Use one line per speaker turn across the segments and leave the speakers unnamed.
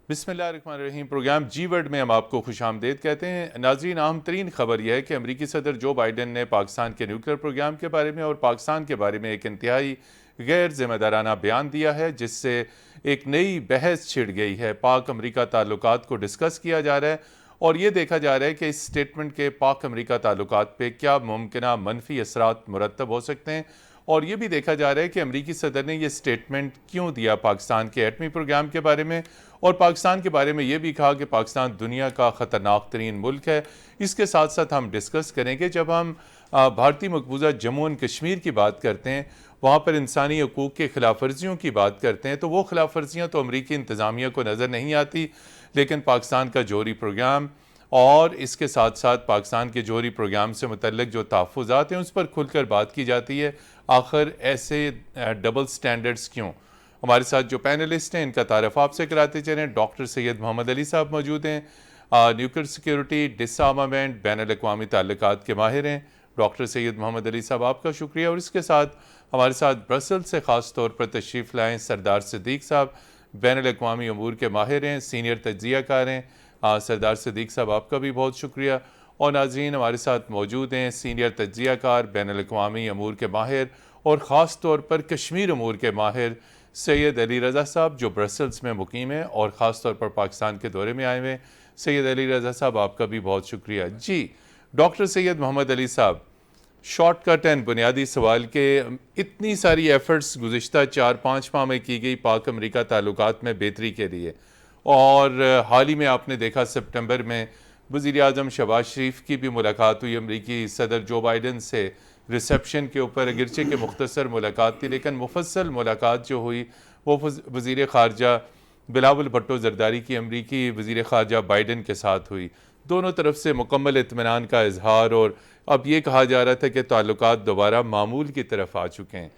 بسم اللہ الرحمن الرحیم۔ پروگرام جی ورڈ میں ہم آپ کو خوش آمدید کہتے ہیں۔ ناظرین، اہم ترین خبر یہ ہے کہ امریکی صدر جو بائیڈن نے پاکستان کے نیوکلیر پروگرام کے بارے میں اور پاکستان کے بارے میں ایک انتہائی غیر ذمہ دارانہ بیان دیا ہے، جس سے ایک نئی بحث چھڑ گئی ہے۔ پاک امریکہ تعلقات کو ڈسکس کیا جا رہا ہے اور یہ دیکھا جا رہا ہے کہ اس سٹیٹمنٹ کے پاک امریکہ تعلقات پہ کیا ممکنہ منفی اثرات مرتب ہو سکتے ہیں، اور یہ بھی دیکھا جا رہا ہے کہ امریکی صدر نے یہ سٹیٹمنٹ کیوں دیا پاکستان کے ایٹمی پروگرام کے بارے میں، اور پاکستان کے بارے میں یہ بھی کہا کہ پاکستان دنیا کا خطرناک ترین ملک ہے۔ اس کے ساتھ ساتھ ہم ڈسکس کریں گے، جب ہم بھارتی مقبوضہ جموں و کشمیر کی بات کرتے ہیں، وہاں پر انسانی حقوق کے خلاف ورزیوں کی بات کرتے ہیں، تو وہ خلاف ورزیاں تو امریکی انتظامیہ کو نظر نہیں آتی، لیکن پاکستان کا جوہری پروگرام اور اس کے ساتھ ساتھ پاکستان کے جوہری پروگرام سے متعلق جو تحفظات ہیں اس پر کھل کر بات کی جاتی ہے۔ آخر ایسے ڈبل سٹینڈرڈز کیوں؟ ہمارے ساتھ جو پینلسٹ ہیں ان کا تعارف آپ سے کراتے چلیں۔ ڈاکٹر سید محمد علی صاحب موجود ہیں، نیوکلیر سیکیورٹی، ڈس آرمامنٹ، بین الاقوامی تعلقات کے ماہر ہیں۔ ڈاکٹر سید محمد علی صاحب آپ کا شکریہ، اور اس کے ساتھ ہمارے ساتھ برسل سے خاص طور پر تشریف لائیں سردار صدیق صاحب، بین الاقوامی امور کے ماہر ہیں، سینئر تجزیہ کار ہیں۔ سردار صدیق صاحب آپ کا بھی بہت شکریہ۔ اور ناظرین، ہمارے ساتھ موجود ہیں سینئر تجزیہ کار، بین الاقوامی امور کے ماہر اور خاص طور پر کشمیر امور کے ماہر سید علی رضا صاحب، جو برسلز میں مقیم ہیں اور خاص طور پر پاکستان کے دورے میں آئے ہوئے ہیں۔ سید علی رضا صاحب آپ کا بھی بہت شکریہ۔ جی ڈاکٹر سید محمد علی صاحب، شارٹ کٹ اینڈ بنیادی سوال کہ اتنی ساری ایفرٹس گزشتہ 4-5 ماہ میں کی گئی پاک امریکہ تعلقات میں بہتری کے لیے، اور حال ہی میں آپ نے دیکھا سپٹمبر میں وزیر اعظم شہباز شریف کی بھی ملاقات ہوئی امریکی صدر جو بائیڈن سے ریسیپشن کے اوپر، اگرچہ کہ مختصر ملاقات تھی لیکن مفصل ملاقات جو ہوئی وہ وزیر خارجہ بلاول بھٹو زرداری کی امریکی وزیر خارجہ بائیڈن کے ساتھ ہوئی۔ دونوں طرف سے مکمل اطمینان کا اظہار، اور اب یہ کہا جا رہا تھا کہ تعلقات دوبارہ معمول کی طرف آ چکے ہیں۔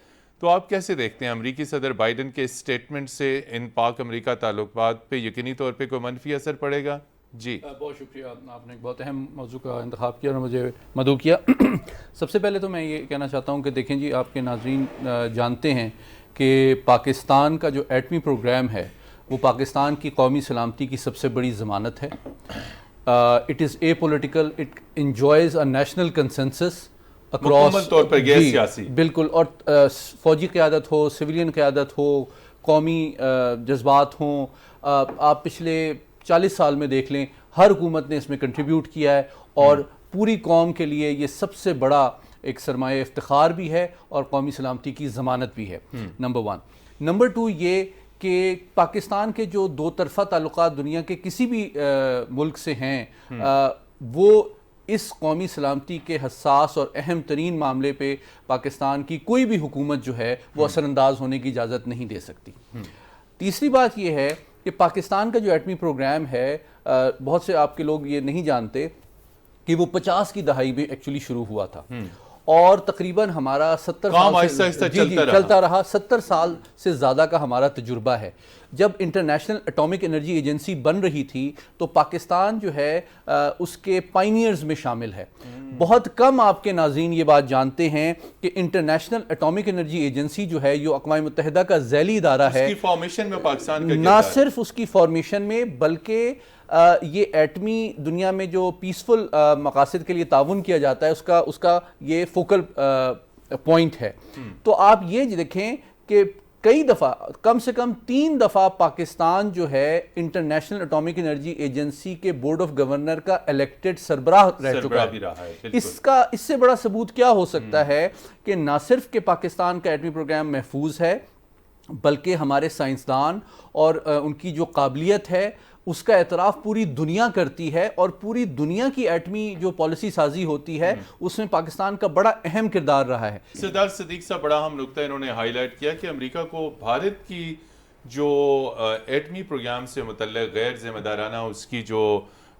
تو آپ کیسے دیکھتے ہیں امریکی صدر بائیڈن کے اسٹیٹمنٹ سے ان پاک امریکہ تعلقات پہ یقینی طور پہ کوئی منفی اثر پڑے گا؟ جی
بہت شکریہ، آپ نے ایک بہت اہم موضوع کا انتخاب کیا اور مجھے مدعو کیا۔ سب سے پہلے تو میں یہ کہنا چاہتا ہوں کہ دیکھیں جی، آپ کے ناظرین جانتے ہیں کہ پاکستان کا جو ایٹمی پروگرام ہے وہ پاکستان کی قومی سلامتی کی سب سے بڑی ضمانت ہے۔ It is a political, it enjoys a national consensus
مکمل طور پر غیر سیاسی،
بالکل، اور فوجی قیادت ہو، سویلین قیادت ہو، قومی جذبات ہوں، آپ پچھلے 40 سال میں دیکھ لیں ہر حکومت نے اس میں کنٹریبیوٹ کیا ہے، اور پوری قوم کے لیے یہ سب سے بڑا ایک سرمایہ افتخار بھی ہے اور قومی سلامتی کی ضمانت بھی ہے، نمبر 1۔ نمبر 2 یہ کہ پاکستان کے جو دو طرفہ تعلقات دنیا کے کسی بھی ملک سے ہیں، وہ اس قومی سلامتی کے حساس اور اہم ترین معاملے پہ پاکستان کی کوئی بھی حکومت جو ہے وہ اثر انداز ہونے کی اجازت نہیں دے سکتی۔ تیسری بات یہ ہے کہ پاکستان کا جو ایٹمی پروگرام ہے، بہت سے آپ کے لوگ یہ نہیں جانتے کہ وہ 50 کی دہائی میں ایکچولی شروع ہوا تھا، اور تقریباً ہمارا 70 سال سے چلتا رہا، 70 سال سے زیادہ کا ہمارا تجربہ ہے۔ جب انٹرنیشنل اٹامک انرجی ایجنسی بن رہی تھی تو پاکستان جو ہے اس کے پائنیئرز میں شامل ہے۔ بہت کم آپ کے ناظرین یہ بات جانتے ہیں کہ انٹرنیشنل اٹامک انرجی ایجنسی جو ہے، جو اقوام متحدہ کا ذیلی ادارہ ہے،
اس کی فارمیشن میں پاکستان کا
نہ صرف اس کی فارمیشن میں بلکہ یہ ایٹمی دنیا میں جو پیسفل مقاصد کے لیے تعاون کیا جاتا ہے اس کا یہ فوکل پوائنٹ ہے۔ تو آپ یہ دیکھیں کہ کئی دفعہ، کم سے کم 3 دفعہ پاکستان جو ہے انٹرنیشنل اٹامک انرجی ایجنسی کے بورڈ آف گورنر کا الیکٹڈ سربراہ رہ چکا ہے۔ اس سے بڑا ثبوت کیا ہو سکتا ہے کہ نہ صرف کہ پاکستان کا ایٹمی پروگرام محفوظ ہے، بلکہ ہمارے سائنسدان اور ان کی جو قابلیت ہے اس کا اعتراف پوری دنیا کرتی ہے، اور پوری دنیا کی ایٹمی جو پالیسی سازی ہوتی ہے اس میں پاکستان کا بڑا اہم کردار رہا ہے۔
سردار صدیق صاحب، بڑا اہم نقطہ انہوں نے ہائی لائٹ کیا کہ امریکہ کو بھارت کی جو ایٹمی پروگرام سے متعلق غیر ذمہ دارانہ اس کی جو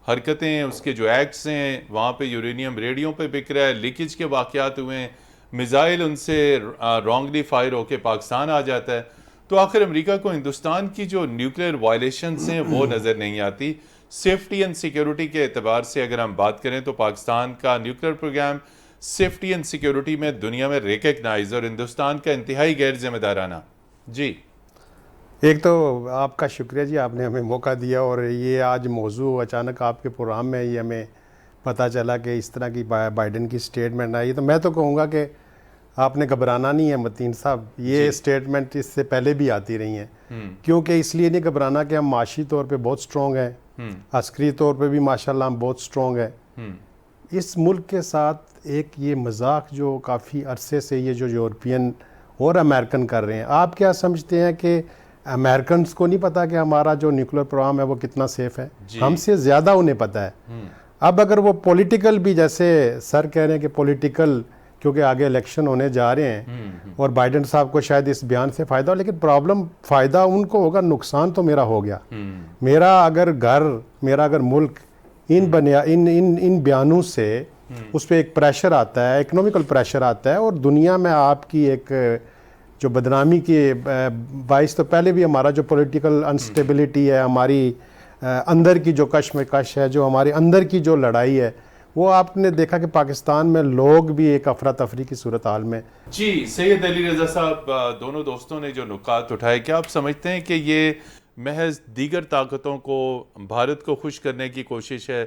حرکتیں ہیں، اس کے جو ایکٹس ہیں، وہاں پہ یورینیم ریڈیو پہ بک رہا ہے، لیکیج کے واقعات ہوئے ہیں، میزائل ان سے رانگلی فائر ہو کے پاکستان آ جاتا ہے، تو آخر امریکہ کو ہندوستان کی جو نیوکلیر وائلیشنز ہیں وہ نظر نہیں آتی۔ سیفٹی اینڈ سیکیورٹی کے اعتبار سے اگر ہم بات کریں تو پاکستان کا nuclear programme safety and security میں دنیا میں ریکگنائز، اور ہندوستان کا انتہائی غیر ذمہ دارانہ۔ جی
ایک تو آپ کا شکریہ جی، آپ نے ہمیں موقع دیا، اور یہ آج موضوع اچانک آپ کے پروگرام میں یہ ہمیں پتہ چلا کہ اس طرح کی بائیڈن کی سٹیٹمنٹ آئی. تو میں تو کہوں گا کہ آپ نے گھبرانا نہیں ہے متین صاحب، یہ سٹیٹمنٹ اس سے پہلے بھی آتی رہی ہیں. کیونکہ اس لیے نہیں گھبرانا کہ ہم معاشی طور پہ بہت سٹرونگ ہیں، عسکری طور پہ بھی ماشاءاللہ ہم بہت سٹرونگ ہیں. اس ملک کے ساتھ ایک یہ مذاق جو کافی عرصے سے یہ جو یورپین اور امریکن کر رہے ہیں، آپ کیا سمجھتے ہیں کہ امریکنز کو نہیں پتا کہ ہمارا جو نیوکلیر پروگرام ہے وہ کتنا سیف ہے؟ ہم سے زیادہ انہیں پتا ہے. اب اگر وہ پولیٹیکل بھی، جیسے سر کہہ رہے ہیں کہ پولیٹیکل، کیونکہ آگے الیکشن ہونے جا رہے ہیں اور بائیڈن صاحب کو شاید اس بیان سے فائدہ ہو، لیکن پرابلم فائدہ ان کو ہوگا، نقصان تو میرا ہو گیا. میرا اگر گھر، میرا اگر ملک ان بیانوں سے اس پہ ایک پریشر آتا ہے، اکنومیکل پریشر آتا ہے، اور دنیا میں آپ کی ایک جو بدنامی کے باعث، تو پہلے بھی ہمارا جو پولیٹیکل انسٹیبلٹی ہے، ہماری اندر کی جو کشمکش ہے، جو ہمارے اندر کی جو لڑائی ہے، وہ آپ نے دیکھا کہ پاکستان میں لوگ بھی ایک افراتفری کی صورتحال میں.
جی سید علی رضا صاحب، دونوں دوستوں نے جو نکات اٹھائے، کیا آپ سمجھتے ہیں کہ یہ محض دیگر طاقتوں کو، بھارت کو خوش کرنے کی کوشش ہے؟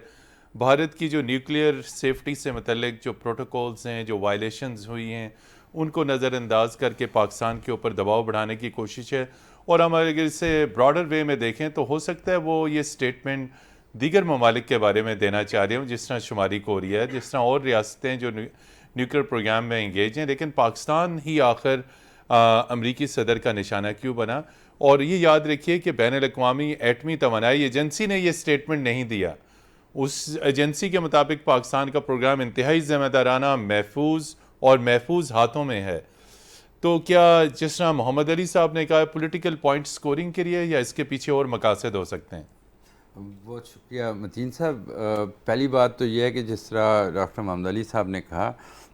بھارت کی جو نیوکلیئر سیفٹی سے متعلق جو پروٹوکولز ہیں، جو وائلیشنز ہوئی ہیں، ان کو نظر انداز کر کے پاکستان کے اوپر دباؤ بڑھانے کی کوشش ہے؟ اور ہم اگر اسے براڈر وے میں دیکھیں تو ہو سکتا ہے وہ یہ سٹیٹمنٹ دیگر ممالک کے بارے میں دینا چاہ رہے ہوں، جس طرح شمالی کوریا ہے، جس طرح اور ریاستیں جو نیوکلیئر پروگرام میں انگیج ہیں، لیکن پاکستان ہی آخر امریکی صدر کا نشانہ کیوں بنا؟ اور یہ یاد رکھیے کہ بین الاقوامی ایٹمی توانائی ایجنسی نے یہ سٹیٹمنٹ نہیں دیا. اس ایجنسی کے مطابق پاکستان کا پروگرام انتہائی ذمہ دارانہ، محفوظ ہاتھوں میں ہے. تو کیا جس طرح محمد علی صاحب نے کہا پولیٹیکل پوائنٹ سکورنگ کے لیے، یا اس کے پیچھے اور مقاصد ہو سکتے ہیں؟
بہت شکریہ متین صاحب. پہلی بات تو یہ ہے کہ جس طرح ڈاکٹر محمد علی صاحب نے کہا،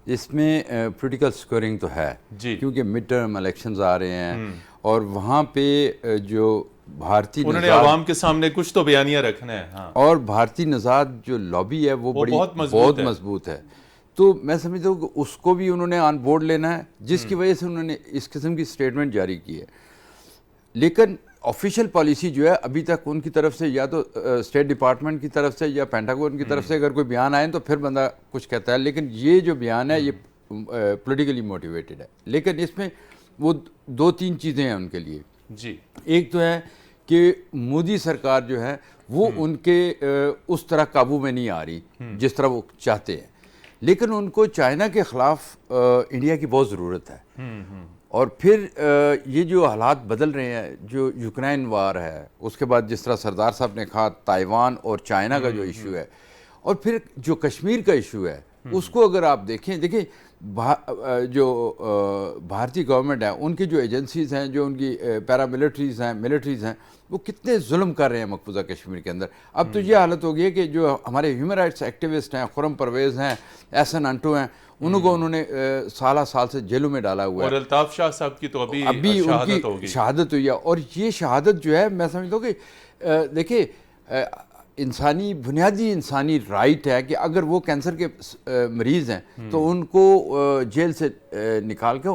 اس میں پولیٹیکل سکورنگ تو ہے
جی،
کیونکہ مڈ ٹرم الیکشنز آ رہے ہیں، اور وہاں پہ جو بھارتی
انہوں نے عوام کے سامنے کچھ تو بیانیہ رکھنا ہے. ہاں،
اور بھارتی نژاد جو لابی ہے وہ بڑی بہت مضبوط ہے. تو میں سمجھتا ہوں کہ اس کو بھی انہوں نے آن بورڈ لینا ہے، جس کی وجہ سے انہوں نے اس قسم کی سٹیٹمنٹ جاری کی ہے. لیکن آفیشیل پالیسی جو ہے ابھی تک ان کی طرف سے، یا تو اسٹیٹ ڈپارٹمنٹ کی طرف سے یا پینٹاگون کی طرف سے اگر کوئی بیان آئے تو پھر بندہ کچھ کہتا ہے، لیکن یہ جو بیان ہے یہ پولیٹیکلی موٹیویٹڈ ہے. لیکن اس میں وہ دو تین چیزیں ہیں ان کے لیے.
جی،
ایک تو ہے کہ مودی سرکار جو ہے وہ ان کے اس طرح قابو میں نہیں آ رہی جس طرح وہ چاہتے ہیں، لیکن ان کو چائنا کے خلاف انڈیا کی بہت ضرورت ہے. اور پھر یہ جو حالات بدل رہے ہیں، جو یوکرائن وار ہے، اس کے بعد جس طرح سردار صاحب نے کہا تائیوان اور چائنا کا جو ایشو ہے، اور پھر جو کشمیر کا ایشو ہے، اس کو اگر آپ دیکھیں جو بھارتی گورنمنٹ ہے، ان کی جو ایجنسیز ہیں، جو ان کی پیراملٹریز ہیں، ملٹریز ہیں، وہ کتنے ظلم کر رہے ہیں مقبوضہ کشمیر کے اندر. اب تو یہ حالت ہو گئی ہے کہ جو ہمارے ہیومن رائٹس ایکٹیوسٹ ہیں، خرم پرویز ہیں، احسن انٹو ہیں، انہوں نے سالہ سال سے جیلوں میں ڈالا ہوا ہے.
اور الطاف شاہ صاحب کی تو ابھی
ان کی شہادت ہوئی ہے. اور یہ شہادت جو ہے، میں سمجھتا ہوں کہ دیکھیں، بنیادی انسانی رائٹ ہے کہ اگر وہ کینسر کے مریض ہیں تو ان کو جیل سے نکال کے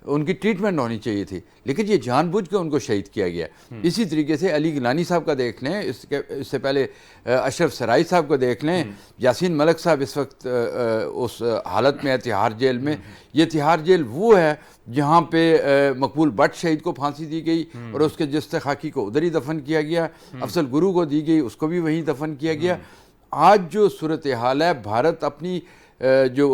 ان کی ٹریٹمنٹ ہونی چاہیے تھی، لیکن یہ جان بوجھ کے ان کو شہید کیا گیا. اسی طریقے سے علی گیلانی صاحب کا دیکھ لیں، اس سے پہلے اشرف سرائی صاحب کو دیکھ لیں، یاسین ملک صاحب اس وقت اس حالت میں ہے تہاڑ جیل میں. یہ تہاڑ جیل وہ ہے جہاں پہ مقبول بٹ شہید کو پھانسی دی گئی اور اس کے جثہ خاکی کو ادھر ہی دفن کیا گیا. افضل گرو کو دی گئی، اس کو بھی وہیں دفن کیا گیا. آج جو صورتحال ہے، بھارت اپنی جو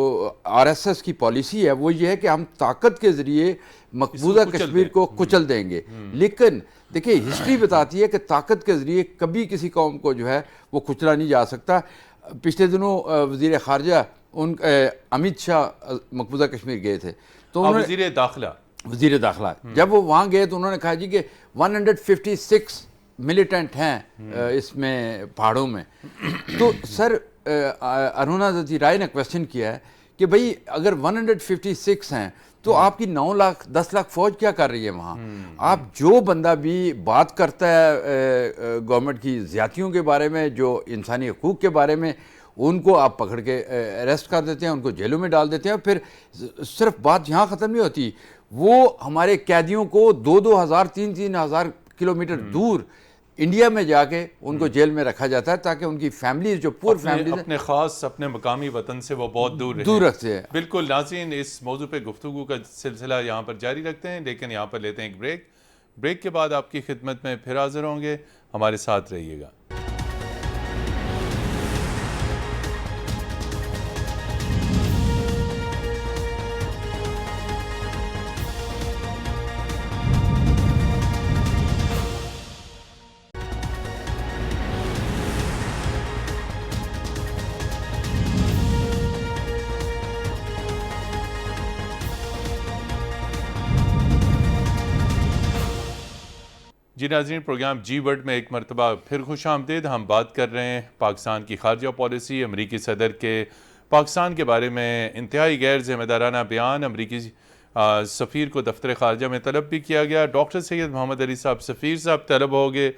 آر ایس ایس کی پالیسی ہے وہ یہ ہے کہ ہم طاقت کے ذریعے مقبوضہ کشمیر کو کچل دیں گے. لیکن دیکھیں، ہسٹری بتاتی ہے کہ طاقت کے ذریعے کبھی کسی قوم کو جو ہے وہ کچلا نہیں جا سکتا. پچھلے دنوں وزیر خارجہ امت شاہ مقبوضہ کشمیر گئے تھے، تو وزیر داخلہ جب وہ وہاں گئے تو انہوں نے کہا جی کہ 156 ملیٹنٹ ہیں اس میں پہاڑوں میں. تو سر ارونا دتی رائے نے کویسچن کیا ہے کہ بھئی اگر 156 ہیں تو آپ کی 9 لاکھ 10 لاکھ فوج کیا کر رہی ہے وہاں؟ آپ جو بندہ بھی بات کرتا ہے گورنمنٹ کی زیادتیوں کے بارے میں، جو انسانی حقوق کے بارے میں، ان کو آپ پکڑ کے اریسٹ کر دیتے ہیں، ان کو جیلوں میں ڈال دیتے ہیں. پھر صرف بات یہاں ختم نہیں ہوتی، وہ ہمارے قیدیوں کو 2,000 3,000 کلومیٹر دور انڈیا میں جا کے ان کو جیل میں رکھا جاتا ہے تاکہ ان کی فیملیز جو پور فیملیز
اپنے خاص اپنے مقامی وطن سے وہ بہت
دور رکھتے ہیں.
بالکل. ناظرین اس موضوع پہ گفتگو کا سلسلہ یہاں پر جاری رکھتے ہیں، لیکن یہاں پر لیتے ہیں ایک بریک کے بعد آپ کی خدمت میں پھر حاضر ہوں گے. ہمارے ساتھ رہیے گا. جی ناظرین، پروگرام جی ورڈ میں ایک مرتبہ پھر خوش آمدید. ہم بات کر رہے ہیں پاکستان کی خارجہ پالیسی. امریکی صدر کے پاکستان کے بارے میں انتہائی غیر ذمہ دارانہ بیان امریکی سفیر کو دفتر خارجہ میں طلب بھی کیا گیا. ڈاکٹر سید محمد علی صاحب سفیر صاحب طلب ہو گئے،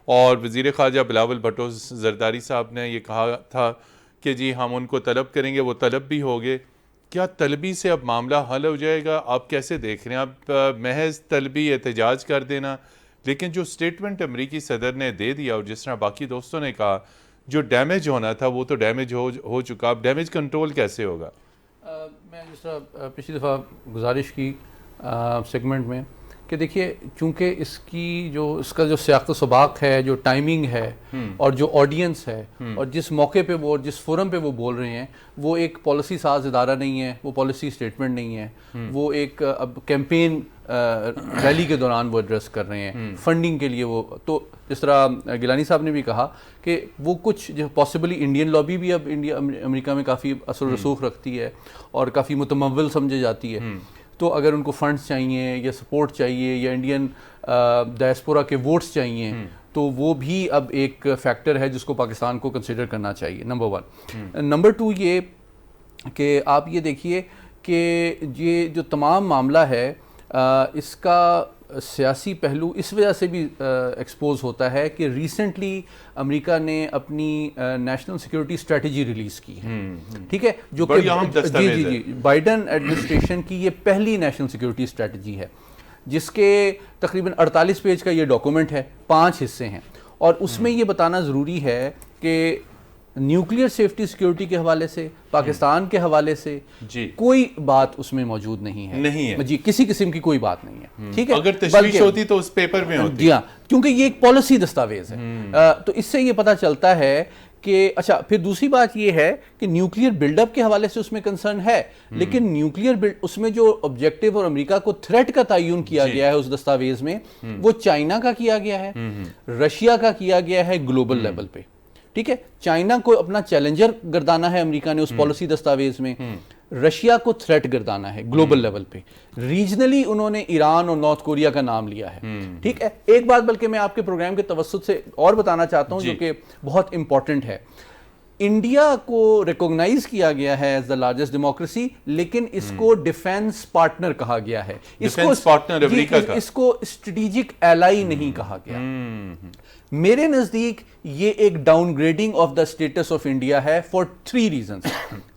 اور وزیر خارجہ بلاول بھٹو زرداری صاحب نے یہ کہا تھا کہ جی ہم ان کو طلب کریں گے، وہ طلب بھی ہو گئے. کیا طلبی سے اب معاملہ حل ہو جائے گا؟ آپ کیسے دیکھ رہے ہیں؟ اب محض طلبی احتجاج کر دینا، لیکن جو سٹیٹمنٹ امریکی صدر نے دے دیا اور جس طرح باقی دوستوں نے کہا، جو ڈیمیج ہونا تھا وہ تو ڈیمیج ہو چکا. اب ڈیمیج کنٹرول کیسے ہوگا؟
میں جس طرح پچھلی دفعہ گزارش کی سیگمنٹ میں کہ دیکھیے، چونکہ اس کا جو سیاق و سباق ہے، جو ٹائمنگ ہے اور جو آڈینس ہے، اور جس موقع پہ وہ جس فورم پہ وہ بول رہے ہیں، وہ ایک پالیسی ساز ادارہ نہیں ہے، وہ پالیسی سٹیٹمنٹ نہیں ہے، وہ ایک اب کیمپین ریلی کے دوران وہ ایڈریس کر رہے ہیں فنڈنگ کے لیے. وہ تو جس طرح گیلانی صاحب نے بھی کہا کہ وہ کچھ جو پاسبلی انڈین لابی بھی اب امریکہ میں کافی اثر و رسوخ رکھتی ہے اور کافی متمول سمجھے جاتی ہے. تو اگر ان کو فنڈز چاہیے یا سپورٹ چاہیے یا انڈین ڈائسپورا کے ووٹس چاہیے، تو وہ بھی اب ایک فیکٹر ہے جس کو پاکستان کو کنسیڈر کرنا چاہیے. نمبر 1. نمبر 2 یہ کہ آپ یہ دیکھیے کہ یہ جو تمام معاملہ ہے اس کا سیاسی پہلو اس وجہ سے بھی ایکسپوز ہوتا ہے کہ ریسنٹلی امریکہ نے اپنی نیشنل سیکیورٹی اسٹریٹجی ریلیز کی ہے، ٹھیک ہے، جو کہ جی بائیڈن ایڈمنسٹریشن کی یہ پہلی نیشنل سیکیورٹی اسٹریٹجی ہے، جس کے تقریباً 48 پیج کا یہ ڈاکومنٹ ہے، 5 حصے ہیں. اور اس میں یہ بتانا ضروری ہے کہ نیوکلیئر سیفٹی سیکیورٹی کے حوالے سے، پاکستان کے حوالے سے کوئی بات اس میں موجود نہیں ہے جی، کسی قسم کی کوئی بات نہیں ہے، ٹھیک ہے.
اگر تشویش ہوتی تو اس پیپر میں ہوتی.
جی ہاں، کیونکہ یہ ایک پالیسی دستاویز ہے. تو اس سے یہ پتہ چلتا ہے کہ اچھا، پھر دوسری بات یہ ہے کہ نیوکلیئر بلڈ اپ کے حوالے سے اس میں کنسرن ہے، لیکن نیوکلیئر اس میں جو آبجیکٹیو اور امریکہ کو تھریٹ کا تعین کیا گیا ہے اس دستاویز میں، وہ چائنا کا کیا گیا ہے، رشیا کا کیا گیا ہے گلوبل لیول پہ، ٹھیک ہے. چائنا کو اپنا چیلنجر گردانا ہے امریکہ نے اس پالیسی دستاویز میں، رشیا کو تھریٹ گردانا ہے گلوبل لیول پہ. ریجنلی انہوں نے ایران اور نارتھ کوریا کا نام لیا ہے، ٹھیک ہے. ایک بات بلکہ میں آپ کے پروگرام کے توسط سے اور بتانا چاہتا ہوں جو کہ بہت امپورٹنٹ ہے. انڈیا کو ریکوگنائز کیا گیا ہے ایز دا لارجسٹ ڈیموکریسی، لیکن اس کو ڈیفینس پارٹنر کہا گیا ہے، اس کو اسٹریٹجک ایلائی نہیں کہا گیا. میرے نزدیک یہ ایک downgrading of the status of India ہے فار 3 ریزنز.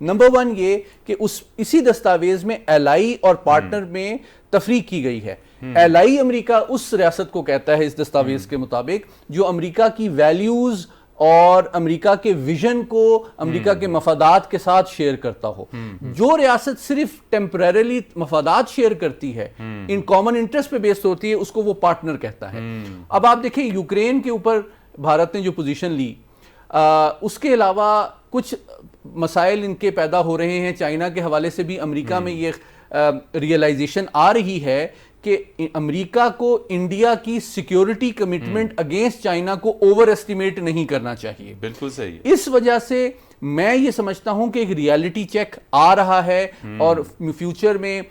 نمبر 1 یہ کہ اسی دستاویز میں ایلائی اور پارٹنر میں تفریق کی گئی ہے. ایلائی امریکہ اس ریاست کو کہتا ہے اس دستاویز کے مطابق جو امریکہ کی ویلیوز اور امریکہ کے ویژن کو امریکہ کے مفادات کے ساتھ شیئر کرتا ہو. جو ریاست صرف ٹیمپریریلی مفادات شیئر کرتی ہے، ان کامن انٹرسٹ پہ بیسڈ ہوتی ہے، اس کو وہ پارٹنر کہتا ہے. اب آپ دیکھیں یوکرین کے اوپر بھارت نے جو پوزیشن لی، اس کے علاوہ کچھ مسائل ان کے پیدا ہو رہے ہیں. چائنا کے حوالے سے بھی امریکہ میں یہ ریئلائزیشن آ رہی ہے کہ امریکہ کو انڈیا کی سیکیورٹی کمٹمنٹ اگینسٹ چائنا کو اوور ایسٹیمیٹ نہیں کرنا چاہیے.
بالکل صحیح.
اس وجہ سے میں یہ سمجھتا ہوں کہ ایک ریالٹی چیک آ رہا ہے اور فیوچر میں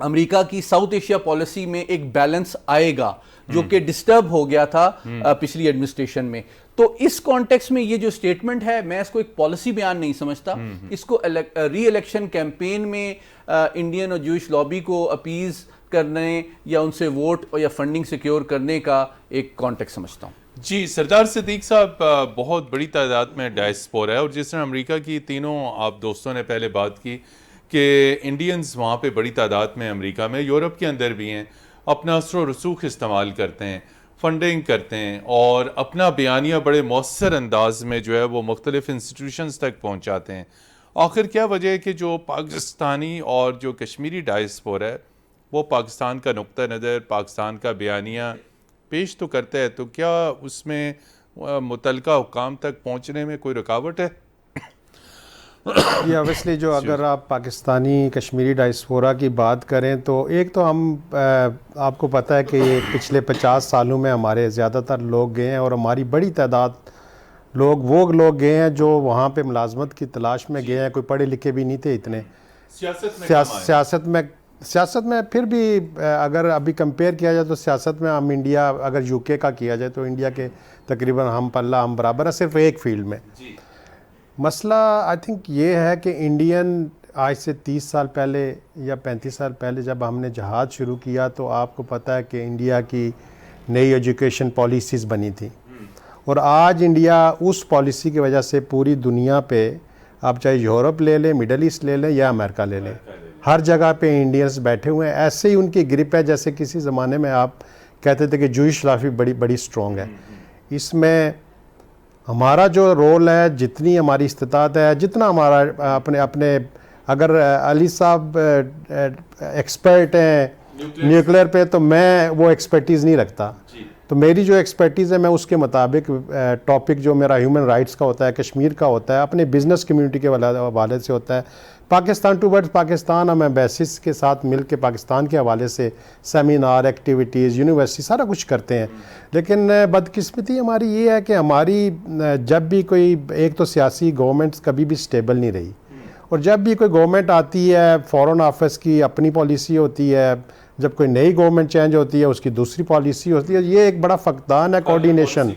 امریکہ کی ساؤتھ ایشیا پالیسی میں ایک بیلنس آئے گا جو کہ ڈسٹرب ہو گیا تھا پچھلی ایڈمنسٹریشن میں. تو اس کانٹیکس میں یہ جو سٹیٹمنٹ ہے، میں اس کو ایک پالیسی بیان نہیں سمجھتا، اس کو ری الیکشن کیمپین میں انڈین اور جوئش لابی کو اپیز کرنے یا ان سے ووٹ یا فنڈنگ سیکیور کرنے کا ایک کانٹیکس سمجھتا ہوں.
جی سردار صدیق صاحب، بہت بڑی تعداد میں ڈائسپورا ہے، اور جس طرح امریکہ کی تینوں آپ دوستوں نے پہلے بات کی کہ انڈینز وہاں پہ بڑی تعداد میں امریکہ میں، یورپ کے اندر بھی ہیں، اپنا اثر و رسوخ استعمال کرتے ہیں، فنڈنگ کرتے ہیں اور اپنا بیانیہ بڑے مؤثر انداز میں جو ہے وہ مختلف انسٹیٹیوشنز تک پہنچاتے ہیں. آخر کیا وجہ ہے کہ جو پاکستانی اور جو کشمیری ڈائسپورا ہے وہ پاکستان کا نقطہ نظر، پاکستان کا بیانیہ پیش تو کرتا ہے، تو کیا اس میں متعلقہ حکام تک پہنچنے میں کوئی رکاوٹ ہے؟
یہ اویسلی جو اگر آپ پاکستانی کشمیری ڈائسپورا کی بات کریں تو ایک تو ہم آپ کو پتہ ہے کہ یہ پچھلے 50 سالوں میں ہمارے زیادہ تر لوگ گئے ہیں اور ہماری بڑی تعداد وہ لوگ گئے ہیں جو وہاں پہ ملازمت کی تلاش میں گئے ہیں، کوئی پڑھے لکھے بھی نہیں تھے اتنے. سیاست میں پھر بھی اگر ابھی کمپیئر کیا جائے تو سیاست میں ہم انڈیا، اگر یو کے کا کیا جائے تو انڈیا کے تقریباً ہم برابر ہیں، صرف ایک فیلڈ میں. مسئلہ آئی تھنک یہ ہے کہ انڈین آج سے 30 سال پہلے یا 35 سال پہلے جب ہم نے جہاد شروع کیا تو آپ کو پتہ ہے کہ انڈیا کی نئی ایجوکیشن پالیسیز بنی تھیں، اور آج انڈیا اس پالیسی کی وجہ سے پوری دنیا پہ، آپ چاہے یورپ لے لیں، مڈل ایسٹ لے لیں یا امریکہ لے لیں، ہر جگہ پہ انڈینز بیٹھے ہوئے ہیں. ایسے ہی ان کی گرپ ہے جیسے کسی زمانے میں آپ کہتے تھے کہ جوئش لافی بڑی سٹرونگ ہے. اس میں ہمارا جو رول ہے، جتنی ہماری استطاعت ہے، جتنا ہمارا اپنے اگر علی صاحب ایکسپرٹ ہیں نیوکلیئر پہ تو میں وہ ایکسپرٹیز نہیں رکھتا. تو میری جو ایکسپرٹیز ہے میں اس کے مطابق ٹاپک جو میرا ہیومن رائٹس کا ہوتا ہے، کشمیر کا ہوتا ہے، اپنے بزنس کمیونٹی کے حوالے سے ہوتا ہے، پاکستان ٹو ورڈ پاکستان ہم ایمبیسیز کے ساتھ مل کے پاکستان کے حوالے سے سیمینار، ایکٹیویٹیز، یونیورسٹی سارا کچھ کرتے ہیں. لیکن بدقسمتی ہماری یہ ہے کہ ہماری جب بھی کوئی ایک تو سیاسی گورنمنٹس کبھی بھی سٹیبل نہیں رہی، اور جب بھی کوئی گورنمنٹ آتی ہے فورن آفس کی اپنی پالیسی ہوتی ہے، جب کوئی نئی گورنمنٹ چینج ہوتی ہے اس کی دوسری پالیسی ہوتی ہے. یہ ایک بڑا فقدان ہے کوارڈینیشن،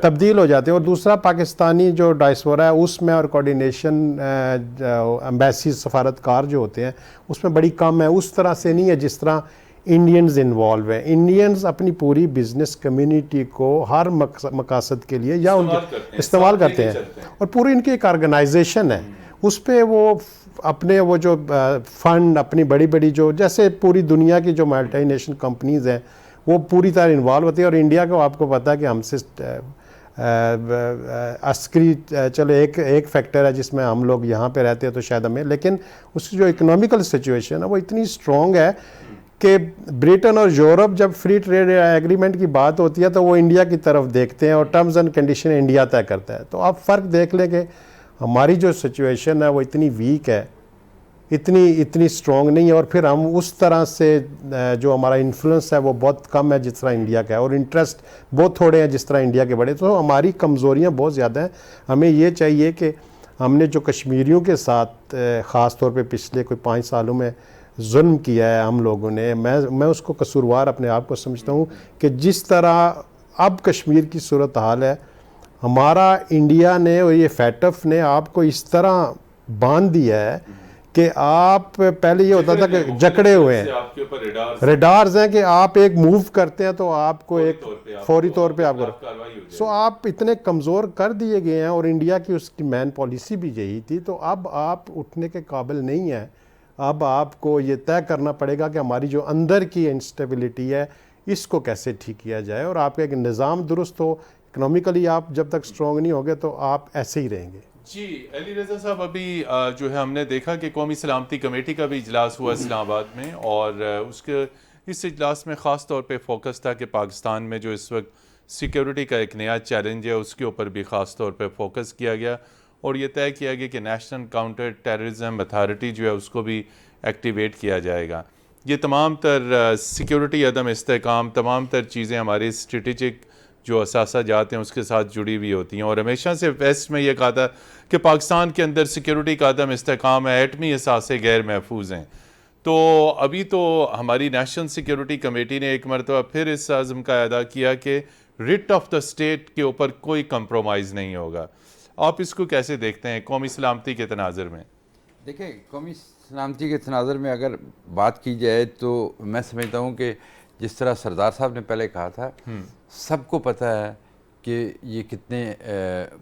تبدیل ہو جاتے ہیں. اور دوسرا پاکستانی جو ڈائسپورا ہے اس میں اور کوارڈینیشن ایمبیسیز، سفارتکار جو ہوتے ہیں اس میں بڑی کم ہے. اس طرح سے نہیں ہے جس طرح انڈینز انوالو ہیں. انڈینز اپنی پوری بزنس کمیونٹی کو ہر مقاصد کے لیے یا ان کے استعمال کرتے ہیں، اور پوری ان کی ایک آرگنائزیشن ہے. اس پہ وہ اپنے وہ جو فنڈ، اپنی بڑی جو جیسے پوری دنیا کی جو ملٹی نیشنل کمپنیز ہیں وہ پوری طرح انوالو ہوتی ہے. اور انڈیا کو آپ کو پتہ ہے کہ ہم سے عسکری چلو ایک فیکٹر ہے جس میں ہم لوگ یہاں پہ رہتے ہیں تو شاید ہمیں، لیکن اس کی جو اکنامیکل سچویشن ہے وہ اتنی اسٹرانگ ہے کہ برٹن اور یورپ جب فری ٹریڈ ایگریمنٹ کی بات ہوتی ہے تو وہ انڈیا کی طرف دیکھتے ہیں اور ٹرمز اینڈ کنڈیشن انڈیا طے کرتا ہے. تو آپ فرق دیکھ لیں کہ ہماری جو سچویشن ہے وہ اتنی ویک ہے، اتنی اسٹرانگ نہیں ہے، اور پھر ہم اس طرح سے جو ہمارا انفلوئنس ہے وہ بہت کم ہے جس طرح انڈیا کا ہے، اور انٹرسٹ بہت تھوڑے ہیں جس طرح انڈیا کے بڑے. تو ہماری کمزوریاں بہت زیادہ ہیں. ہمیں یہ چاہیے کہ ہم نے جو کشمیریوں کے ساتھ خاص طور پہ پچھلے کوئی 5 سالوں میں ظلم کیا ہے ہم لوگوں نے، میں اس کو قصوروار اپنے آپ کو سمجھتا ہوں کہ جس طرح اب کشمیر کی صورتحال ہے، ہمارا انڈیا نے اور یہ فیٹف نے آپ کو اس طرح باندھ دیا ہے کہ آپ پہلے یہ ہوتا تھا کہ جکڑے ہوئے ہیں، ریڈارز ہیں کہ آپ ایک موو کرتے ہیں تو آپ کو ایک فوری طور پہ آپ کو آپ اتنے کمزور کر دیے گئے ہیں. اور انڈیا کی اس کی مین پالیسی بھی یہی تھی. تو اب آپ اٹھنے کے قابل نہیں ہیں. اب آپ کو یہ طے کرنا پڑے گا کہ ہماری جو اندر کی انسٹیبلٹی ہے اس کو کیسے ٹھیک کیا جائے، اور آپ کا ایک نظام درست ہو. اکنامیکلی آپ جب تک اسٹرانگ نہیں ہوگے تو آپ ایسے ہی رہیں گے.
جی علی رضا صاحب، ابھی جو ہے ہم نے دیکھا کہ قومی سلامتی کمیٹی کا بھی اجلاس ہوا اسلام آباد میں، اور اس اجلاس میں خاص طور پہ فوکس تھا کہ پاکستان میں جو اس وقت سیکیورٹی کا ایک نیا چیلنج ہے اس کے اوپر بھی خاص طور پہ فوکس کیا گیا، اور یہ طے کیا گیا کہ نیشنل کاؤنٹر ٹیررزم اتھارٹی جو ہے اس کو بھی ایکٹیویٹ کیا جائے گا. یہ تمام تر سیکیورٹی، عدم استحکام، تمام تر چیزیں ہماری اسٹریٹجک جو اثاثہ جات ہیں اس کے ساتھ جڑی ہوئی ہوتی ہیں. اور ہمیشہ سے ویسٹ میں یہ کہا تھا کہ پاکستان کے اندر سیکیورٹی کا عدم استحکام ہے، ایٹمی اثاثے غیر محفوظ ہیں. تو ابھی تو ہماری نیشنل سیکیورٹی کمیٹی نے ایک مرتبہ پھر اس عزم کا اعادہ کیا کہ رٹ آف دا اسٹیٹ کے اوپر کوئی کمپرومائز نہیں ہوگا. آپ اس کو کیسے دیکھتے ہیں قومی سلامتی کے تناظر میں؟
دیکھیں، قومی سلامتی کے تناظر میں اگر بات کی جائے تو میں سمجھتا ہوں کہ جس طرح سردار صاحب نے پہلے کہا تھا، سب کو پتہ ہے کہ یہ کتنے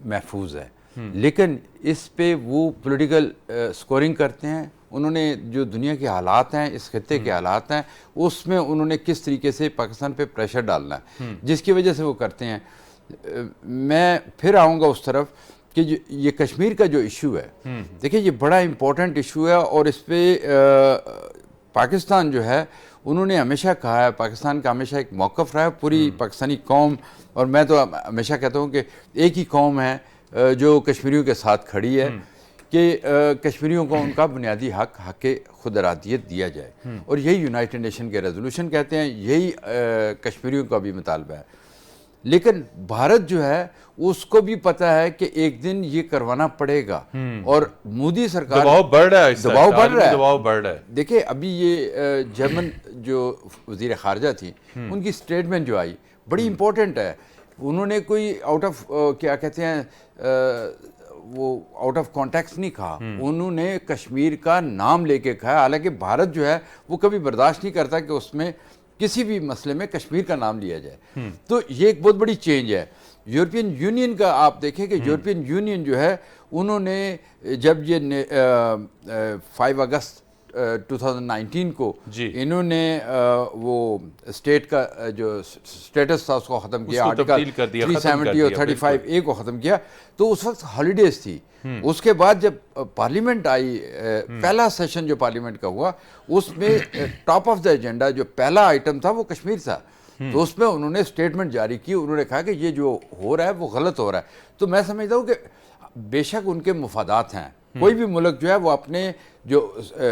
محفوظ ہے. لیکن اس پہ وہ پولیٹیکل سکورنگ کرتے ہیں. انہوں نے جو دنیا کے حالات ہیں, اس خطے کے حالات ہیں, اس میں انہوں نے کس طریقے سے پاکستان پہ پریشر ڈالنا ہے, جس کی وجہ سے وہ کرتے ہیں. میں پھر آؤں گا اس طرف کہ یہ کشمیر کا جو ایشو ہے, دیکھیں یہ بڑا امپورٹنٹ ایشو ہے, اور اس پہ پاکستان جو ہے انہوں نے ہمیشہ کہا ہے, پاکستان کا ہمیشہ ایک موقف رہا ہے, پوری پاکستانی قوم, اور میں تو ہمیشہ کہتا ہوں کہ ایک ہی قوم ہے جو کشمیریوں کے ساتھ کھڑی ہے کہ کشمیریوں کو ان کا بنیادی حق خود ارادیت دیا جائے, اور یہی یونائٹڈ نیشن کے ریزولوشن کہتے ہیں, یہی کشمیریوں کا بھی مطالبہ ہے. لیکن بھارت جو ہے اس کو بھی پتہ ہے کہ ایک دن یہ کروانا پڑے گا, اور مودی سرکار
دباؤ بڑھ رہا ہے.
دیکھیں ابھی یہ جرمن جو وزیر خارجہ تھی, ان کی سٹیٹمنٹ جو آئی بڑی امپورٹنٹ ہے. انہوں نے کوئی آؤٹ آف کیا کہتے ہیں وہ آؤٹ آف کانٹیکسٹ نہیں کہا, انہوں نے کشمیر کا نام لے کے کہا, حالانکہ بھارت جو ہے وہ کبھی برداشت نہیں کرتا کہ اس میں کسی بھی مسئلے میں کشمیر کا نام لیا جائے. تو یہ ایک بہت بڑی چینج ہے. یورپین یونین کا آپ دیکھیں کہ یورپین یونین جو ہے انہوں نے جب یہ 5 اگست 2019 کو انہوں نے وہ اسٹیٹ کا جو اسٹیٹس تھا اس کو ختم کیا, آرٹیکل 370 اور 35A کو ختم کیا, تو اس وقت ہالیڈیز تھی. اس کے بعد جب پارلیمنٹ آئی, پہلا سیشن جو پارلیمنٹ کا ہوا, اس میں ٹاپ آف دا ایجنڈا جو پہلا آئٹم تھا وہ کشمیر تھا. تو اس میں انہوں نے اسٹیٹمنٹ جاری کی, انہوں نے کہا کہ یہ جو ہو رہا ہے وہ غلط ہو رہا ہے. تو میں سمجھتا ہوں کہ بے شک ان کے مفادات ہیں, کوئی بھی ملک جو ہے وہ اپنے جو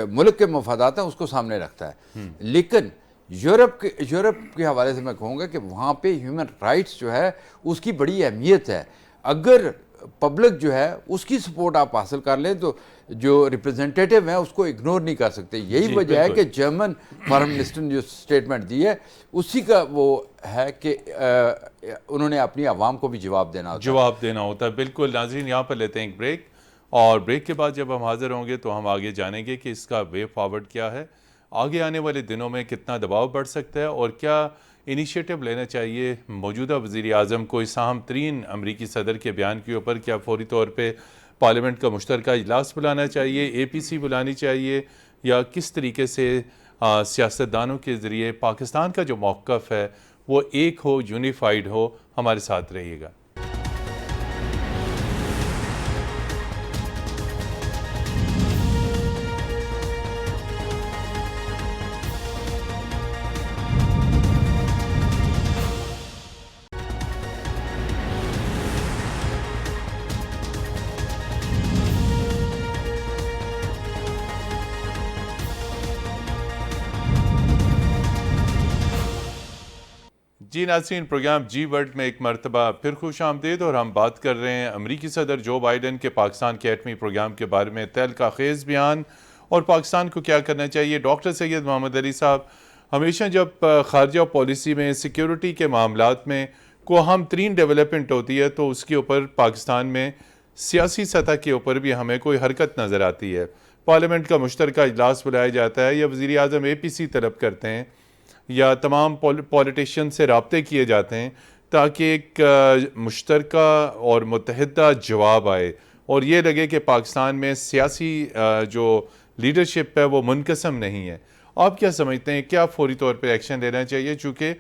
ملک کے مفادات ہیں اس کو سامنے رکھتا ہے, لیکن یورپ کے حوالے سے میں کہوں گا کہ وہاں پہ ہیومن رائٹس جو ہے اس کی بڑی اہمیت ہے. اگر پبلک جو ہے اس کی سپورٹ آپ حاصل کر لیں تو جو ریپرزنٹیٹیو ہیں اس کو اگنور نہیں کر سکتے. یہی وجہ ہے کہ جرمن فارن منسٹر نے جو سٹیٹمنٹ دی ہے اسی کا وہ ہے کہ انہوں نے اپنی عوام کو بھی جواب دینا
ہوتا ہے. بالکل ناظرین, یہاں پر لیتے ہیں ایک بریک, اور بریک کے بعد جب ہم حاضر ہوں گے تو ہم آگے جانیں گے کہ اس کا وے فارورڈ کیا ہے, آگے آنے والے دنوں میں کتنا دباؤ بڑھ سکتا ہے, اور کیا انیشیٹو لینا چاہیے موجودہ وزیر اعظم کو اس اہم ترین امریکی صدر کے بیان کے اوپر. کیا فوری طور پہ پارلیمنٹ کا مشترکہ اجلاس بلانا چاہیے, APC بلانی چاہیے, یا کس طریقے سے سیاستدانوں کے ذریعے پاکستان کا جو موقف ہے وہ ایک ہو, یونیفائیڈ ہو. ہمارے ساتھ رہیے گا. جی ناظرین, پروگرام جی ورلڈ میں ایک مرتبہ پھر خوش آمدید, اور ہم بات کر رہے ہیں امریکی صدر جو بائیڈن کے پاکستان کے ایٹمی پروگرام کے بارے میں تہلکہ خیز بیان, اور پاکستان کو کیا کرنا چاہیے. ڈاکٹر سید محمد علی صاحب, ہمیشہ جب خارجہ پالیسی میں سیکیورٹی کے معاملات میں کو اہم ترین ڈیولپمنٹ ہوتی ہے تو اس کے اوپر پاکستان میں سیاسی سطح کے اوپر بھی ہمیں کوئی حرکت نظر آتی ہے. پارلیمنٹ کا مشترکہ اجلاس بلایا جاتا ہے, یا وزیر اعظم APC طلب کرتے ہیں, یا تمام پولیٹیشین سے رابطے کیے جاتے ہیں تاکہ ایک مشترکہ اور متحدہ جواب آئے, اور یہ لگے کہ پاکستان میں سیاسی جو لیڈرشپ ہے وہ منقسم نہیں ہے. آپ کیا سمجھتے ہیں, کیا فوری طور پہ ایکشن لینا چاہیے چونکہ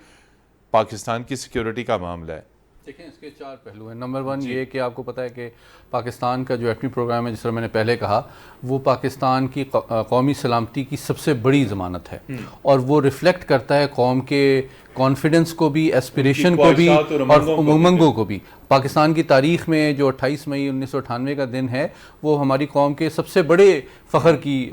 پاکستان کی سیکیورٹی کا معاملہ ہے؟
دیکھیں اس کے 4 پہلو ہیں. نمبر 1 یہ کہ آپ کو پتہ ہے کہ پاکستان کا جو ایٹمی پروگرام ہے, جس طرح میں نے پہلے کہا, وہ پاکستان کی قومی سلامتی کی سب سے بڑی ضمانت ہے, اور وہ ریفلیکٹ کرتا ہے قوم کے کانفیڈنس کو بھی, ایسپیریشن کو بھی, اور امنگوں کو بھی. پاکستان کی تاریخ میں جو 28 مئی 1998 کا دن ہے وہ ہماری قوم کے سب سے بڑے فخر کی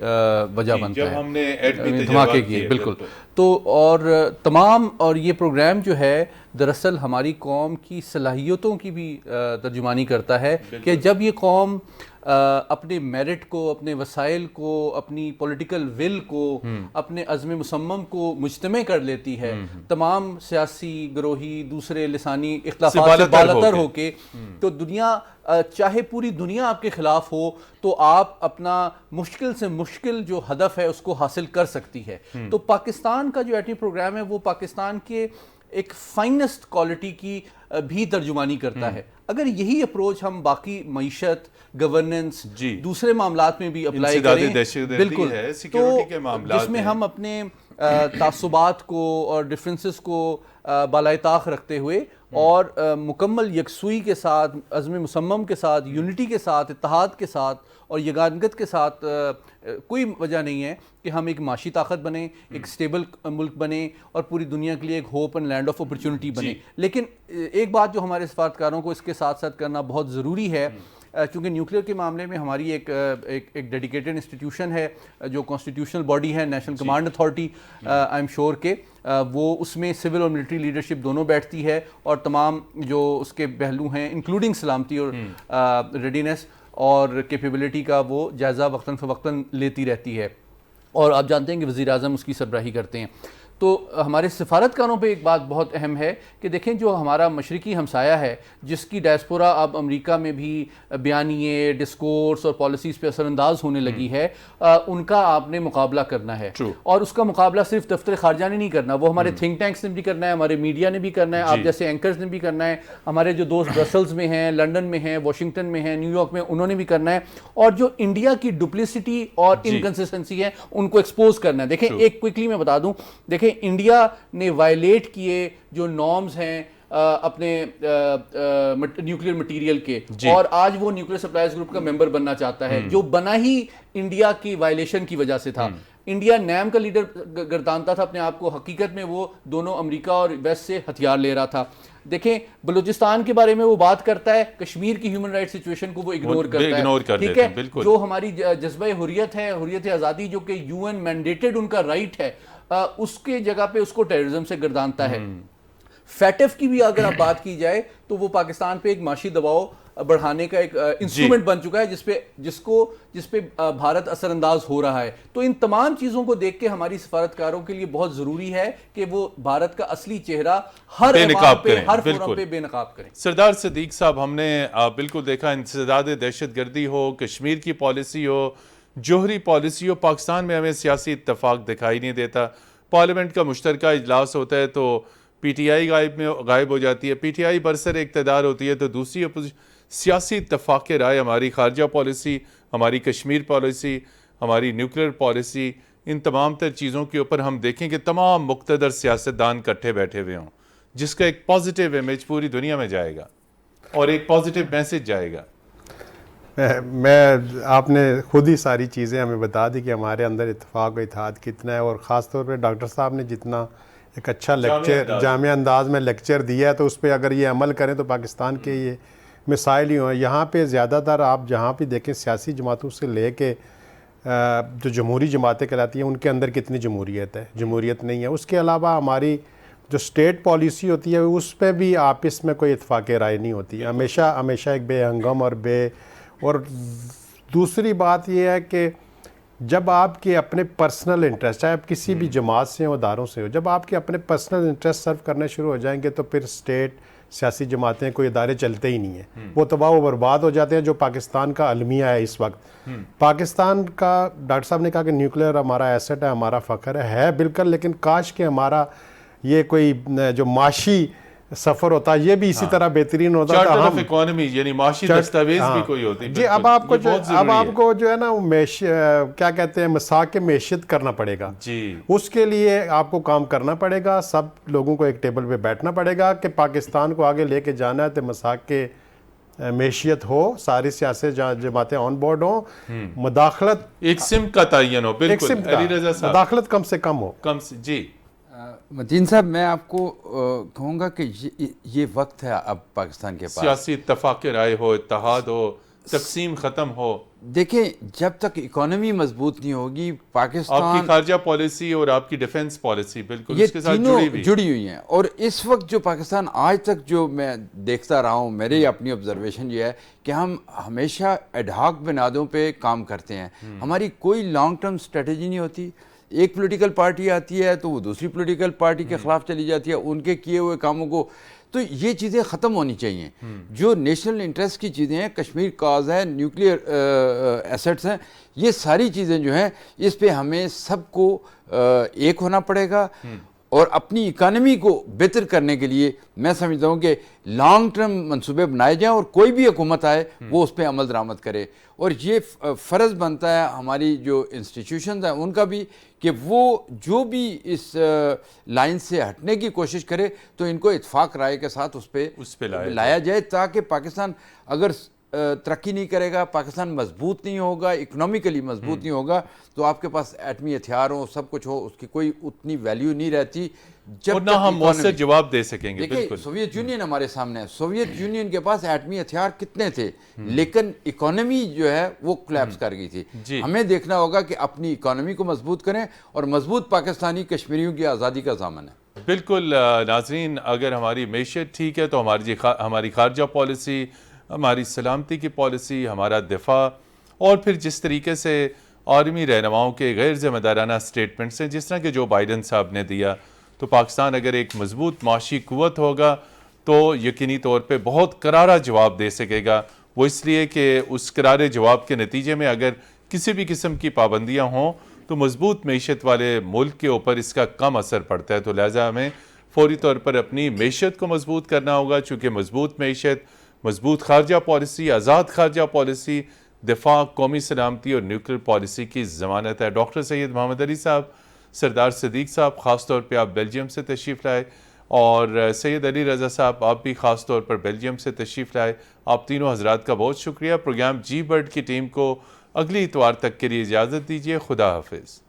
وجہ بنتا ہے, دھماکے کی. بالکل. تو اور تمام, اور یہ پروگرام جو ہے دراصل ہماری قوم کی صلاحیتوں کی بھی ترجمانی کرتا ہے کہ جب یہ قوم اپنے میرٹ کو, اپنے وسائل کو, اپنی پولیٹیکل ول کو, اپنے عزم مصمم کو مجتمع کر لیتی ہے, تمام سیاسی, گروہی, دوسرے لسانی اختلافات سے بالاتر ہو کے, تو دنیا چاہے پوری دنیا آپ کے خلاف ہو تو آپ اپنا مشکل سے مشکل جو ہدف ہے اس کو حاصل کر سکتی ہے. تو پاکستان کا جو ایٹمی پروگرام ہے وہ پاکستان کے ایک فائنسٹ کوالٹی کی بھی ترجمانی کرتا ہے. اگر یہی اپروچ ہم باقی معیشت, گورننس, دوسرے معاملات میں بھی اپلائی کریں, بالکل, تو جس میں ہم اپنے تعصبات کو اور ڈفرینسز کو بالائے طاق رکھتے ہوئے اور مکمل یکسوئی کے ساتھ, عزم مصمم کے ساتھ, یونٹی کے ساتھ, اتحاد کے ساتھ اور یگانگت کے ساتھ, کوئی وجہ نہیں ہے کہ ہم ایک معاشی طاقت بنیں, ایک سٹیبل ملک بنیں اور پوری دنیا کے لیے ایک hope and land of opportunity بنیں. لیکن ایک بات جو ہمارے سفارتکاروں کو اس کے ساتھ ساتھ کرنا بہت ضروری ہے, چونکہ نیوکلیئر کے معاملے میں ہماری ایک ڈیڈیکیٹڈ انسٹیٹیوشن ہے جو کانسٹیٹیوشنل باڈی ہے, national command authority, I am sure کہ وہ اس میں سول اور ملٹری لیڈرشپ دونوں بیٹھتی ہے اور تمام جو اس کے پہلو ہیں انکلوڈنگ سلامتی اور ریڈینس اور کیپیبلٹی کا وہ جائزہ وقتاً فوقتاً لیتی رہتی ہے. اور آپ جانتے ہیں کہ وزیر اعظم اس کی سربراہی کرتے ہیں. تو ہمارے سفارتکاروں پہ ایک بات بہت اہم ہے کہ دیکھیں جو ہمارا مشرقی ہمسایہ ہے جس کی ڈائسپورا اب امریکہ میں بھی بیانیے, ڈسکورس اور پالیسیز پہ اثر انداز ہونے لگی ہے, ان کا آپ نے مقابلہ کرنا ہے. اور اس کا مقابلہ صرف دفتر خارجہ نے نہیں کرنا, وہ ہمارے تھنک ٹینکس نے بھی کرنا ہے, ہمارے میڈیا نے بھی کرنا ہے, آپ جیسے اینکرز نے بھی کرنا ہے, ہمارے جو دوست برسلز میں ہیں, لنڈن میں ہیں, واشنگٹن میں ہیں, نیو یارک میں, انہوں نے بھی کرنا ہے. اور جو انڈیا کی ڈپلیسٹی اور انکنسسٹنسی ہے ان کو ایکسپوز کرنا ہے. دیکھیں ایک کوئکلی میں بتا دوں, دیکھیں انڈیا نے وائلیٹ کیے جو نارمز ہیں اپنے نیوکلیئر مٹیریل کے, اور آج وہ نیوکلیئر سپلائرز گروپ کا ممبر بننا چاہتا ہے, جو بنا ہی انڈیا کی وائلیشن کی وجہ سے تھا. انڈیا نیم کا لیڈر گردانتا تھا اپنے آپ کو, حقیقت میں وہ دونوں امریکہ اور ویسٹ سے ہتھیار لے رہا تھا. دیکھیں بلوچستان کے بارے میں وہ بات کرتا ہے, کشمیر کی ہیومن رائٹ سچویشن کو وہ اگنور کرتا ہے. ٹھیک ہے, جو ہماری جذبہ حریت ہے, حریت آزادی جو کہ یو این مینڈیٹڈ ان کا رائٹ ہے, اس کے جگہ پہ اس کو ٹیررزم سے گردانتا ہے. فیٹف کی بھی اگر آپ بات کی جائے تو وہ پاکستان پہ ایک معاشی دباؤ بڑھانے کا ایک انسٹرومنٹ بن چکا ہے جس پہ بھارت اثر انداز ہو رہا ہے. تو ان تمام چیزوں کو دیکھ کے ہماری سفارتکاروں کے لیے بہت ضروری ہے کہ وہ بھارت کا اصلی چہرہ ہر ایوان پہ, ہر فورم پہ بے نقاب کریں.
سردار صدیق صاحب, ہم نے بالکل دیکھا انسداد دہشت گردی ہو, کشمیر کی پالیسی ہو, جوہری پالیسی ہو, پاکستان میں ہمیں سیاسی اتفاق دکھائی نہیں دیتا. پارلیمنٹ کا مشترکہ اجلاس ہوتا ہے تو پی ٹی آئی غائب ہو جاتی ہے, پی ٹی آئی برسر اقتدار ہوتی ہے تو دوسری سیاسی اتفاق کے رائے ہماری خارجہ پالیسی, ہماری کشمیر پالیسی, ہماری نیوکلیئر پالیسی, ان تمام تر چیزوں کے اوپر ہم دیکھیں کہ تمام مقتدر سیاستدان کٹھے بیٹھے ہوئے ہوں, جس کا ایک پازیٹیو امیج پوری دنیا میں جائے گا اور ایک پازیٹیو میسج جائے گا.
آپ نے خود ہی ساری چیزیں ہمیں بتا دی کہ ہمارے اندر اتفاق و اتحاد کتنا ہے, اور خاص طور پہ ڈاکٹر صاحب نے جتنا ایک اچھا لیکچر جامع انداز میں لیکچر دیا ہے, تو اس پہ اگر یہ عمل کریں تو پاکستان کے یہ مثال ہی ہوں. یہاں پہ زیادہ تر آپ جہاں بھی دیکھیں سیاسی جماعتوں سے لے کے جو جمہوری جماعتیں کہلاتی ہیں ان کے اندر کتنی جمہوریت ہے, جمہوریت نہیں ہے. اس کے علاوہ ہماری جو اسٹیٹ پالیسی ہوتی ہے اس پہ بھی آپس میں کوئی اتفاق رائے نہیں ہوتی, ہمیشہ ایک بے ہنگم اور دوسری بات یہ ہے کہ جب آپ کے اپنے پرسنل انٹرسٹ, چاہے آپ کسی بھی جماعت سے ہو, اداروں سے ہو, جب آپ کے اپنے پرسنل انٹرسٹ سرو کرنے شروع ہو جائیں گے تو پھر اسٹیٹ, سیاسی جماعتیں, کوئی ادارے چلتے ہی نہیں ہیں, وہ تباہ و برباد ہو جاتے ہیں, جو پاکستان کا المیہ ہے اس وقت. پاکستان کا ڈاکٹر صاحب نے کہا کہ نیوکلیئر ہمارا ایسٹ ہے, ہمارا فخر ہے بالکل, لیکن کاش کہ ہمارا یہ کوئی جو معاشی سفر ہوتا ہے یہ بھی اسی طرح بہترین ہوتا
چارٹر آف اکانومی, یعنی معاشی دستاویز بھی کوئی ہوتی.
جی, اب آپ کو جو ہے نا کیا کہتے ہیں مساق معیشت کرنا پڑے گا.
جی,
اس کے لیے آپ کو کام کرنا پڑے گا, سب لوگوں کو ایک ٹیبل پہ بیٹھنا پڑے گا کہ پاکستان کو آگے لے کے جانا ہے تو مساق کے معیشت ہو, ساری سیاسی جماعتیں آن بورڈ ہوں, مداخلت
ایک سمت کا تعین ہو. بالکل علی رضا صاحب,
مداخلت کم سے کم ہو.
جی
متین صاحب, میں آپ کو کہوں گا کہ یہ وقت ہے اب پاکستان کے پاس
سیاسی اتفاق رائے ہو, اتحاد ہو, تقسیم ختم ہو.
دیکھیں جب تک اکانومی مضبوط نہیں ہوگی پاکستان,
آپ کی خارجہ پالیسی اور آپ کی ڈیفنس پالیسی بالکل
یہ
اس کے ساتھ
جڑی ہوئی ہیں. اور اس وقت جو پاکستان آج تک جو میں دیکھتا رہا ہوں, میری اپنی آبزرویشن یہ ہے کہ ہم ہمیشہ ایڈ ہاک بنیادوں پہ کام کرتے ہیں, ہماری کوئی لانگ ٹرم اسٹریٹجی نہیں ہوتی. ایک پولیٹیکل پارٹی آتی ہے تو وہ دوسری پولیٹیکل پارٹی کے خلاف چلی جاتی ہے, ان کے کیے ہوئے کاموں کو, تو یہ چیزیں ختم ہونی چاہیے. جو نیشنل انٹرسٹ کی چیزیں ہیں, کشمیر کاز ہے, نیوکلیئر ایسٹس ہیں, یہ ساری چیزیں جو ہیں اس پہ ہمیں سب کو ایک ہونا پڑے گا. اور اپنی اکانومی کو بہتر کرنے کے لیے میں سمجھتا ہوں کہ لانگ ٹرم منصوبے بنائے جائیں اور کوئی بھی حکومت آئے وہ اس پہ عمل درآمد کرے. اور یہ فرض بنتا ہے ہماری جو انسٹیٹیوشنز ہیں ان کا بھی کہ وہ جو بھی اس لائن سے ہٹنے کی کوشش کرے تو ان کو اتفاق رائے کے ساتھ اس پہ لایا جائے تاکہ پاکستان اگر ترقی نہیں کرے گا, پاکستان مضبوط نہیں ہوگا, اکنامیکلی مضبوط نہیں ہوگا, تو آپ کے پاس ایٹمی ہتھیار ہو, سب کچھ ہو, اس کی کوئی اتنی ویلیو نہیں رہتی
اور نہ ہم مؤثر جواب دے سکیں گے.
بالکل سوویت یونین ہمارے سامنے ہے, سوویت یونین کے پاس ایٹمی ہتھیار کتنے تھے لیکن اکانومی جو ہے وہ کولیپس کر گئی تھی. ہمیں دیکھنا ہوگا کہ اپنی اکانومی کو مضبوط کریں اور مضبوط پاکستانی کشمیریوں کی آزادی کا ضامن ہے.
بالکل ناظرین, اگر ہماری معیشت ٹھیک ہے تو ہماری خارجہ پالیسی, ہماری سلامتی کی پالیسی, ہمارا دفاع اور پھر جس طریقے سے عالمی رہنماؤں کے غیر ذمہ دارانہ سٹیٹمنٹس ہیں جس طرح کہ جو بائیڈن صاحب نے دیا, تو پاکستان اگر ایک مضبوط معاشی قوت ہوگا تو یقینی طور پہ بہت کرارا جواب دے سکے گا. وہ اس لیے کہ اس کرارے جواب کے نتیجے میں اگر کسی بھی قسم کی پابندیاں ہوں تو مضبوط معیشت والے ملک کے اوپر اس کا کم اثر پڑتا ہے. تو لہٰذا ہمیں فوری طور پر اپنی معیشت کو مضبوط کرنا ہوگا, چونکہ مضبوط معیشت, مضبوط خارجہ پالیسی, آزاد خارجہ پالیسی, دفاع, قومی سلامتی اور نیوکلیر پالیسی کی ضمانت ہے. ڈاکٹر سید محمد علی صاحب, سردار صدیق صاحب, خاص طور پہ آپ بیلجیم سے تشریف لائے, اور سید علی رضا صاحب آپ بھی خاص طور پر بیلجیم سے تشریف لائے. آپ تینوں حضرات کا بہت شکریہ. پروگرام جی برڈ کی ٹیم کو اگلی اتوار تک کے لیے اجازت دیجیے. خدا حافظ.